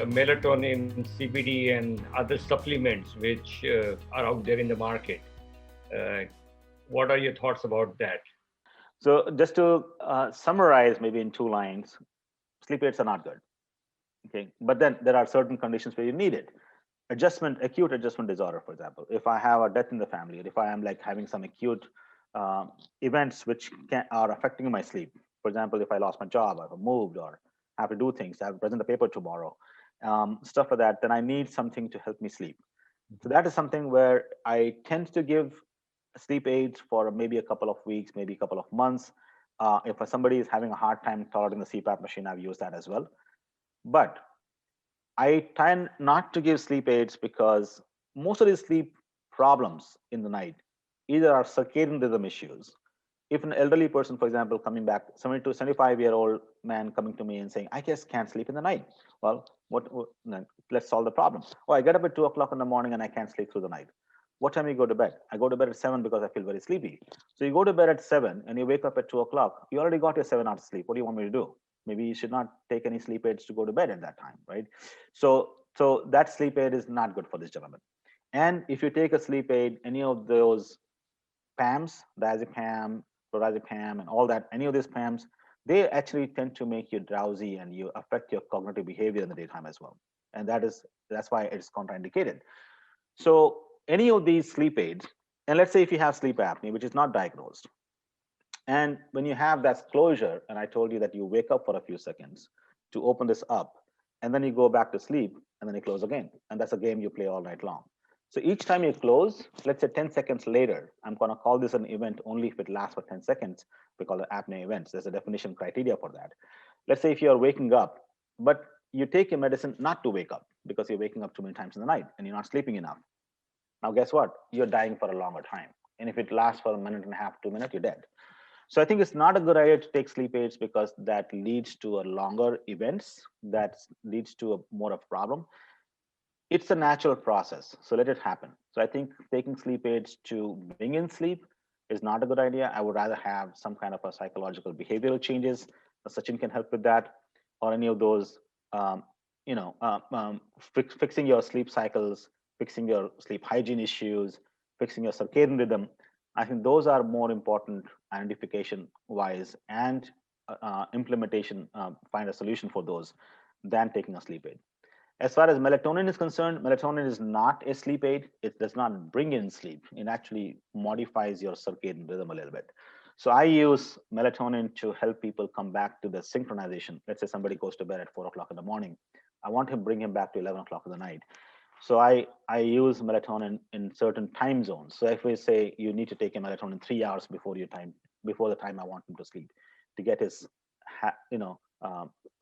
melatonin, CBD, and other supplements which are out there in the market. Uh, what are your thoughts about that? So just to summarize, maybe in 2 lines, sleep aids are not good. Okay, but then there are certain conditions where you need it. Acute adjustment disorder, for example. If I have a death in the family, or if I am like having some acute uh, events which are affecting my sleep. For example, if I lost my job, I've moved, or have to do things, I have to present a paper tomorrow, stuff like that, then I need something to help me sleep. So that is something where I tend to give sleep aids for maybe a couple of weeks, maybe a couple of months. If somebody is having a hard time tolerating the CPAP machine, I've used that as well. But I tend not to give sleep aids because most of these sleep problems in the night either are circadian rhythm issues. If an elderly person, for example, coming back, 70 to 75-year-old man coming to me and saying, I just can't sleep in the night. Well, let's solve the problem. Oh, I get up at 2 o'clock in the morning and I can't sleep through the night. What time you go to bed? I go to bed at 7 because I feel very sleepy. So you go to bed at 7 and you wake up at 2 o'clock. You already got your 7 hours sleep. What do you want me to do? Maybe you should not take any sleep aids to go to bed at that time, right? So that sleep aid is not good for this gentleman. And if you take a sleep aid, any of those PAMs, diazepam, lorazepam, and all that, any of these PAMs, they actually tend to make you drowsy and you affect your cognitive behavior in the daytime as well. And that's why it's contraindicated. So any of these sleep aids, and let's say if you have sleep apnea, which is not diagnosed, and when you have that closure, and I told you that you wake up for a few seconds to open this up, and then you go back to sleep, and then you close again. And that's a game you play all night long. So each time you close, let's say 10 seconds later, I'm going to call this an event only if it lasts for 10 seconds. We call it apnea events. There's a definition criteria for that. Let's say if you're waking up, but you take your medicine not to wake up because you're waking up too many times in the night and you're not sleeping enough. Now, guess what? You're dying for a longer time. And if it lasts for a minute and a half, 2 minutes, you're dead. So I think it's not a good idea to take sleep aids because that leads to a longer events, that leads to a more of a problem. It's a natural process, so let it happen. So I think taking sleep aids to bring in sleep is not a good idea. I would rather have some kind of a psychological behavioral changes. Sachin can help with that, or any of those, um, fixing your sleep cycles, fixing your sleep hygiene issues, fixing your circadian rhythm. I think those are more important identification wise and implementation, find a solution for those than taking a sleep aid. As far as melatonin is concerned, melatonin is not a sleep aid. It does not bring in sleep. It actually modifies your circadian rhythm a little bit. So I use melatonin to help people come back to the synchronization. Let's say somebody goes to bed at 4 o'clock in the morning. I want to bring him back to 11 o'clock in the night. So I use melatonin in certain time zones. So if we say you need to take a melatonin 3 hours before the time I want him to sleep, to get his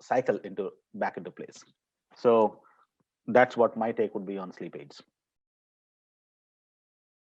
cycle into back into place. So that's what my take would be on sleep aids.